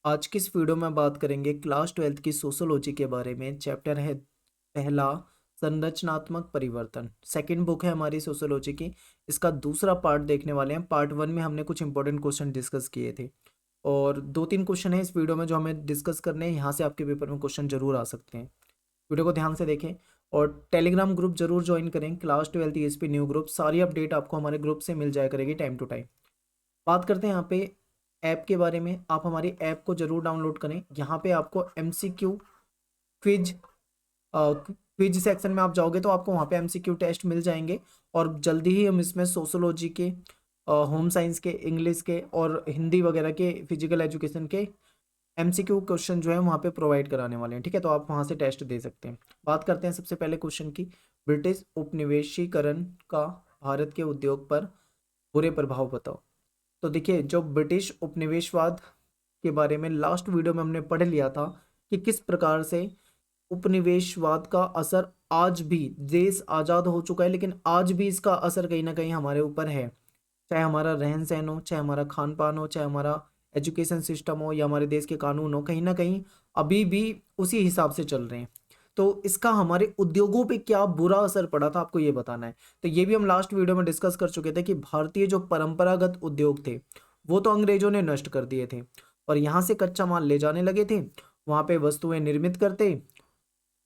आज की इस वीडियो में बात करेंगे क्लास 12th की सोशोलॉजी के बारे में। चैप्टर है पहला, संरचनात्मक परिवर्तन। सेकंड बुक है हमारी सोशोलॉजी की। इसका दूसरा पार्ट देखने वाले हैं। पार्ट 1 में हमने कुछ इंपॉर्टेंट क्वेश्चन डिस्कस किए थे और 2-3 क्वेश्चन है इस वीडियो में जो हमें डिस्कस करने हैं। यहाँ से आपके पेपर में क्वेश्चन जरूर आ सकते हैं। वीडियो को ध्यान से देखें और टेलीग्राम ग्रुप जरूर ज्वाइन करें। Class 12th ESP new group, सारी अपडेट आपको हमारे ग्रुप से मिल जाया करेगी टाइम टू टाइम। बात करते हैं यहाँ पे ऐप के बारे में। आप हमारी ऐप को जरूर डाउनलोड करें। यहाँ पे आपको एमसीक्यू क्विज क्विज सेक्शन में आप जाओगे तो आपको वहाँ पे एमसीक्यू टेस्ट मिल जाएंगे और जल्दी ही हम इसमें सोशोलॉजी के, होम साइंस के, इंग्लिश के और हिंदी वगैरह के, फिजिकल एजुकेशन के एमसीक्यू क्वेश्चन जो है वहाँ पे प्रोवाइड कराने वाले हैं। ठीक है, तो आप वहाँ से टेस्ट दे सकते हैं। बात करते हैं सबसे पहले क्वेश्चन की। ब्रिटिश उपनिवेशीकरण का भारत के उद्योग पर बुरे प्रभाव बताओ। तो देखिए, जो ब्रिटिश उपनिवेशवाद के बारे में लास्ट वीडियो में हमने पढ़ लिया था कि किस प्रकार से उपनिवेशवाद का असर, आज भी देश आज़ाद हो चुका है लेकिन आज भी इसका असर कहीं ना कहीं हमारे ऊपर है। चाहे हमारा रहन सहन हो, चाहे हमारा खान पान हो, चाहे हमारा एजुकेशन सिस्टम हो या हमारे देश के कानून हो, कहीं ना कहीं अभी भी उसी हिसाब से चल रहे हैं। तो इसका हमारे उद्योगों पे क्या बुरा असर पड़ा था, आपको ये बताना है। तो ये भी हम लास्ट वीडियो में डिस्कस कर चुके थे कि भारतीय जो परंपरागत उद्योग थे वो तो अंग्रेजों ने नष्ट कर दिए थे और यहाँ से कच्चा माल ले जाने लगे थे, वहाँ पे वस्तुएं निर्मित करते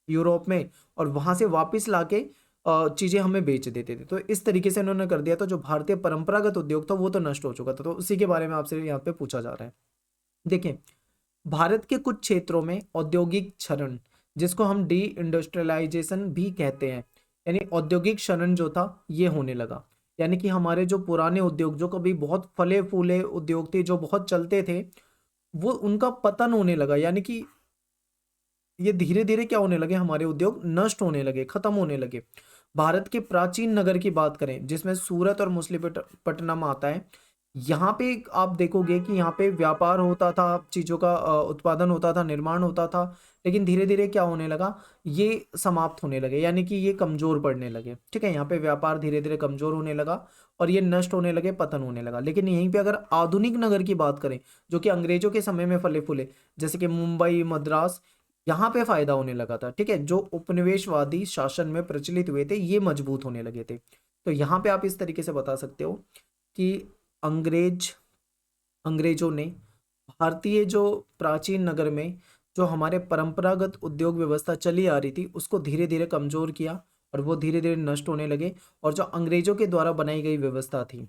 यूरोप में और वहाँ से वापस लाके चीज़ें हमें बेच देते थे। तो इस तरीके से उन्होंने कर दिया था। जो भारतीय परंपरागत उद्योग था वो तो नष्ट हो चुका था। तो उसी के बारे में आपसे यहाँ पे पूछा जा रहा है। देखिए, भारत के कुछ क्षेत्रों में औद्योगिक क्षरण, जिसको हम डी इंडस्ट्रियलाइजेशन भी कहते हैं, यानी औद्योगिक क्षरण जो था ये होने लगा। यानी कि हमारे जो पुराने उद्योग, जो कभी बहुत फले फूले उद्योग थे, जो बहुत चलते थे, वो उनका पतन होने लगा। यानी कि ये धीरे धीरे क्या होने लगे, हमारे उद्योग नष्ट होने लगे, खत्म होने लगे। भारत के प्राचीन नगर की बात करें जिसमें सूरत और मछलीपट्टनम आता है, यहाँ पे आप देखोगे कि यहाँ पे व्यापार होता था, चीज़ों का उत्पादन होता था, निर्माण होता था, लेकिन धीरे धीरे क्या होने लगा, ये समाप्त होने लगे, यानी कि ये कमजोर पड़ने लगे। ठीक है, यहाँ पे व्यापार धीरे धीरे कमजोर होने लगा और ये नष्ट होने लगे, पतन होने लगा। लेकिन यहीं पे अगर आधुनिक नगर की बात करें जो कि अंग्रेजों के समय में फले फूले, जैसे कि मुंबई, मद्रास, यहाँ पे फायदा होने लगा था। ठीक है, जो उपनिवेशवादी शासन में प्रचलित हुए थे ये मजबूत होने लगे थे। तो यहाँ पे आप इस तरीके से बता सकते हो कि अंग्रेजों ने भारतीय जो प्राचीन नगर में जो हमारे परंपरागत उद्योग व्यवस्था चली आ रही थी उसको धीरे धीरे कमजोर किया और वो धीरे धीरे नष्ट होने लगे। और जो अंग्रेजों के द्वारा बनाई गई व्यवस्था थी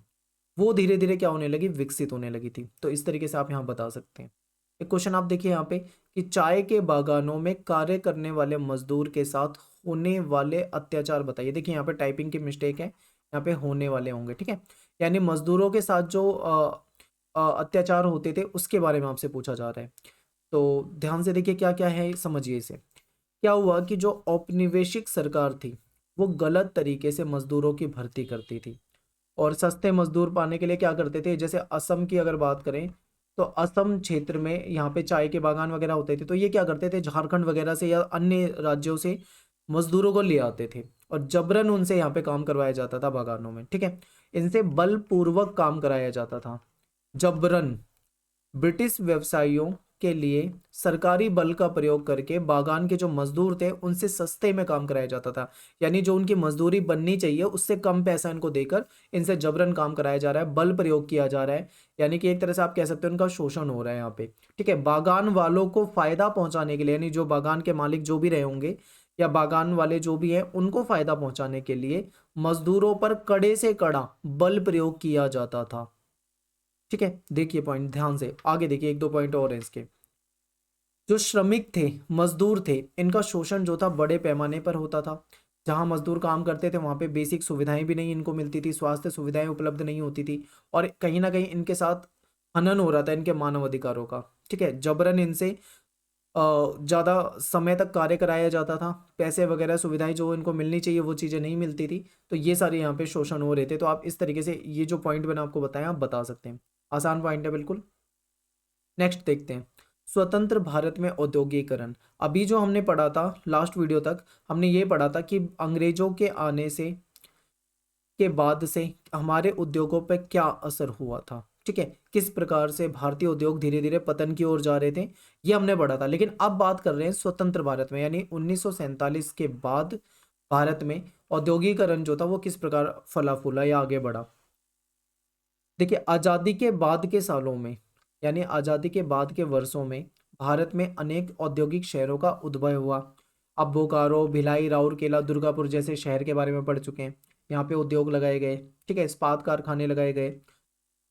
वो धीरे धीरे क्या होने लगी, विकसित होने लगी थी। तो इस तरीके से आप यहाँ बता सकते हैं। एक क्वेश्चन आप देखिए यहाँ पे कि चाय के बागानों में कार्य करने वाले मजदूर के साथ होने वाले अत्याचार बताइए। देखिए यहाँ पे टाइपिंग की मिस्टेक है, यहाँ पे होने वाले होंगे। ठीक है, यानी मजदूरों के साथ जो अत्याचार होते थे उसके बारे में आपसे पूछा जा रहा है। तो ध्यान से देखिए क्या क्या है, समझिए इसे। क्या हुआ कि जो औपनिवेशिक सरकार थी वो गलत तरीके से मजदूरों की भर्ती करती थी और सस्ते मजदूर पाने के लिए क्या करते थे, जैसे असम की अगर बात करें तो असम क्षेत्र में यहाँ पे चाय के बागान वगैरह होते थे, तो ये क्या करते थे, झारखंड वगैरह से या अन्य राज्यों से मजदूरों को ले आते थे और जबरन उनसे यहाँ पे काम करवाया जाता था बागानों में। ठीक है, इनसे बलपूर्वक काम कराया जाता था, जबरन। ब्रिटिश व्यवसायियों के लिए सरकारी बल का प्रयोग करके बागान के जो मजदूर थे उनसे सस्ते में काम कराया जाता था। यानी जो उनकी मजदूरी बननी चाहिए उससे कम पैसा इनको देकर इनसे जबरन काम कराया जा रहा है, बल प्रयोग किया जा रहा है। यानी कि एक तरह से आप कह सकते हो उनका शोषण हो रहा है यहाँ पे। ठीक है, बागान वालों को फायदा पहुंचाने के लिए, यानी जो बागान के मालिक जो भी रहे होंगे या बागान वाले जो भी हैं उनको फायदा पहुंचाने के लिए मजदूरों पर कड़े से कड़ा बल प्रयोग किया जाता था। ठीक है, देखिए पॉइंट ध्यान से, आगे देखिए, एक दो पॉइंट और हैं इसके। जो श्रमिक थे, मजदूर थे, इनका शोषण जो था बड़े पैमाने पर होता था। जहां मजदूर काम करते थे वहां पे बेसिक सुविधाएं भी नहीं इनको मिलती थी, स्वास्थ्य सुविधाएं उपलब्ध नहीं होती थी और कहीं ना कहीं इनके साथ हनन हो रहा था इनके मानव अधिकारों का। ठीक है, जबरन इनसे ज़्यादा समय तक कार्य कराया जाता था, पैसे वगैरह सुविधाएं जो इनको मिलनी चाहिए वो चीज़ें नहीं मिलती थी। तो ये सारे यहाँ पे शोषण हो रहे थे। तो आप इस तरीके से ये जो पॉइंट मैंने आपको बताया आप बता सकते हैं, आसान पॉइंट है बिल्कुल। नेक्स्ट देखते हैं, स्वतंत्र भारत में औद्योगिकरण। अभी जो हमने पढ़ा था लास्ट वीडियो तक, हमने ये पढ़ा था कि अंग्रेजों के आने से के बाद से हमारे उद्योगों पर क्या असर हुआ था। ठीक है, किस प्रकार से भारतीय उद्योग धीरे धीरे पतन की ओर जा रहे थे, ये हमने पढ़ा था। लेकिन अब बात कर रहे हैं स्वतंत्र भारत में, यानी 1947 के बाद भारत में औद्योगिकरण जो था वो किस प्रकार फला फूला या आगे बढ़ा। देखिए, आज़ादी के बाद के सालों में, यानी आज़ादी के बाद के वर्षों में भारत में अनेक औद्योगिक शहरों का उद्भव हुआ। अब बोकारो, भिलाई, राउरकेला, दुर्गापुर जैसे शहर के बारे में पढ़ चुके हैं। यहाँ पे उद्योग लगाए गए, ठीक है, इस्पात कारखाने लगाए गए।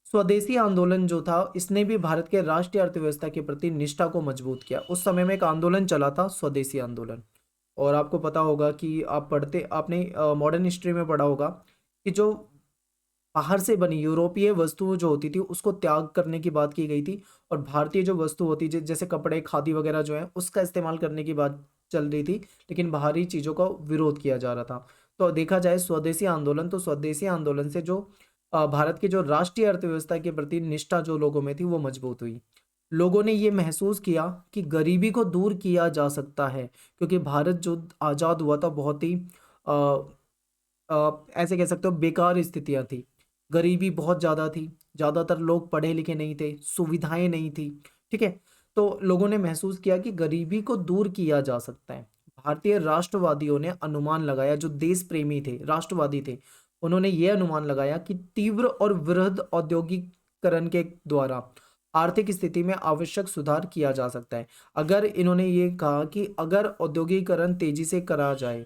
स्वदेशी आंदोलन जो था, इसने भी भारत के राष्ट्रीय अर्थव्यवस्था के प्रति निष्ठा को मजबूत किया। उस समय में एक आंदोलन चला था, स्वदेशी आंदोलन। और आपको पता होगा कि आपने मॉडर्न हिस्ट्री में पढ़ा होगा कि जो बाहर से बनी यूरोपीय वस्तुओं जो होती थी उसको त्याग करने की बात की गई थी, और भारतीय जो वस्तु होती जैसे कपड़े, खादी वगैरह जो है उसका इस्तेमाल करने की बात चल रही थी, लेकिन बाहरी चीज़ों का विरोध किया जा रहा था। तो देखा जाए स्वदेशी आंदोलन, तो स्वदेशी आंदोलन से जो भारत की जो राष्ट्रीय अर्थव्यवस्था के प्रति निष्ठा जो लोगों में थी वो मजबूत हुई। लोगों ने ये महसूस किया कि गरीबी को दूर किया जा सकता है, क्योंकि भारत जो आज़ाद हुआ था बहुत ही ऐसे कह सकते हो बेकार स्थितियां थी। गरीबी बहुत ज़्यादा थी, ज़्यादातर लोग पढ़े लिखे नहीं थे, सुविधाएं नहीं थी, ठीक है। तो लोगों ने महसूस किया कि गरीबी को दूर किया जा सकता है। भारतीय राष्ट्रवादियों ने अनुमान लगाया, जो देश प्रेमी थे, राष्ट्रवादी थे, उन्होंने ये अनुमान लगाया कि तीव्र और वृहद औद्योगिकरण के द्वारा आर्थिक स्थिति में आवश्यक सुधार किया जा सकता है। अगर इन्होंने ये कहा कि अगर औद्योगिकरण तेजी से करा जाए,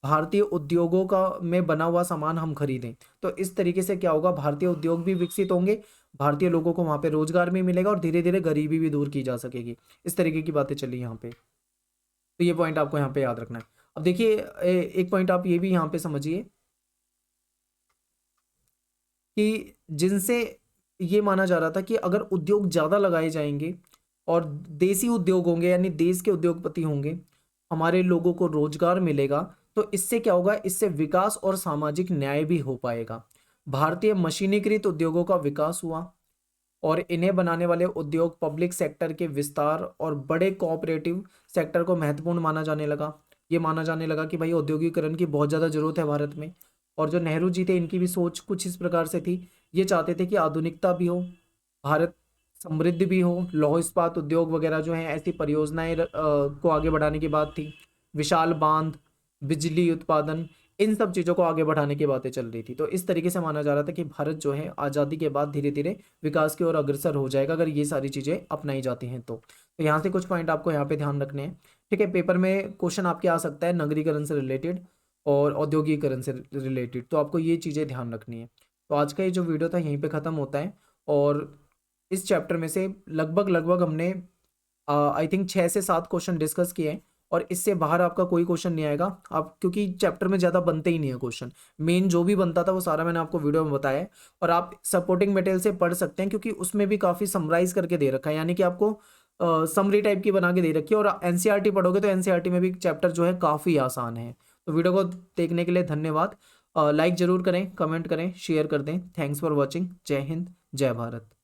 भारतीय उद्योगों का में बना हुआ सामान हम खरीदें, तो इस तरीके से क्या होगा, भारतीय उद्योग भी विकसित होंगे, भारतीय लोगों को वहां पे रोजगार भी मिलेगा और धीरे धीरे गरीबी भी दूर की जा सकेगी। इस तरीके की बातें चली यहाँ पे। तो ये पॉइंट आपको यहाँ पे याद रखना है। अब देखिए, एक पॉइंट आप ये भी यहाँ पे समझिए कि जिनसे ये माना जा रहा था कि अगर उद्योग ज़्यादा लगाए जाएंगे और देसी उद्योग होंगे, यानी देश के उद्योगपति होंगे, हमारे लोगों को रोजगार मिलेगा, तो इससे क्या होगा, इससे विकास और सामाजिक न्याय भी हो पाएगा। भारतीय मशीनीकृत उद्योगों का विकास हुआ और इन्हें बनाने वाले उद्योग पब्लिक सेक्टर के विस्तार और बड़े कोऑपरेटिव सेक्टर को महत्वपूर्ण माना जाने लगा। ये माना जाने लगा कि भाई औद्योगिकरण की बहुत ज़्यादा जरूरत है भारत में। और जो नेहरू जी थे, इनकी भी सोच कुछ इस प्रकार से थी, ये चाहते थे कि आधुनिकता भी हो, भारत समृद्ध भी हो, लौह इस्पात उद्योग वगैरह जो हैं ऐसी परियोजनाएं को आगे बढ़ाने की बात थी, विशाल बांध, बिजली उत्पादन, इन सब चीज़ों को आगे बढ़ाने की बातें चल रही थी। तो इस तरीके से माना जा रहा था कि भारत जो है आज़ादी के बाद धीरे धीरे विकास की ओर अग्रसर हो जाएगा अगर ये सारी चीज़ें अपनाई जाती हैं। तो यहाँ से कुछ पॉइंट आपको यहाँ पे ध्यान रखने हैं, ठीक है। पेपर में क्वेश्चन आपके आ सकता है नगरीकरण से रिलेटेड और औद्योगिकरण से रिलेटेड, तो आपको ये चीज़ें ध्यान रखनी है। तो आज का ये जो वीडियो था यहीं पे ख़त्म होता है, और इस चैप्टर में से लगभग लगभग हमने आई थिंक 6 से 7 क्वेश्चन डिस्कस किए हैं, और इससे बाहर आपका कोई क्वेश्चन नहीं आएगा। आप क्योंकि चैप्टर में ज़्यादा बनते ही नहीं है क्वेश्चन, मेन जो भी बनता था वो सारा मैंने आपको वीडियो में बताया है, और आप सपोर्टिंग मटेरियल से पढ़ सकते हैं क्योंकि उसमें भी काफ़ी समराइज करके दे रखा है, यानी कि आपको समरी टाइप की बना के दे रखी है। और एनसीईआरटी पढ़ोगे तो एनसीईआरटी में भी चैप्टर जो है काफ़ी आसान है। तो वीडियो को देखने के लिए धन्यवाद। लाइक ज़रूर करें, कमेंट करें, शेयर कर दें। Thanks for watching. जय हिंद, जय भारत।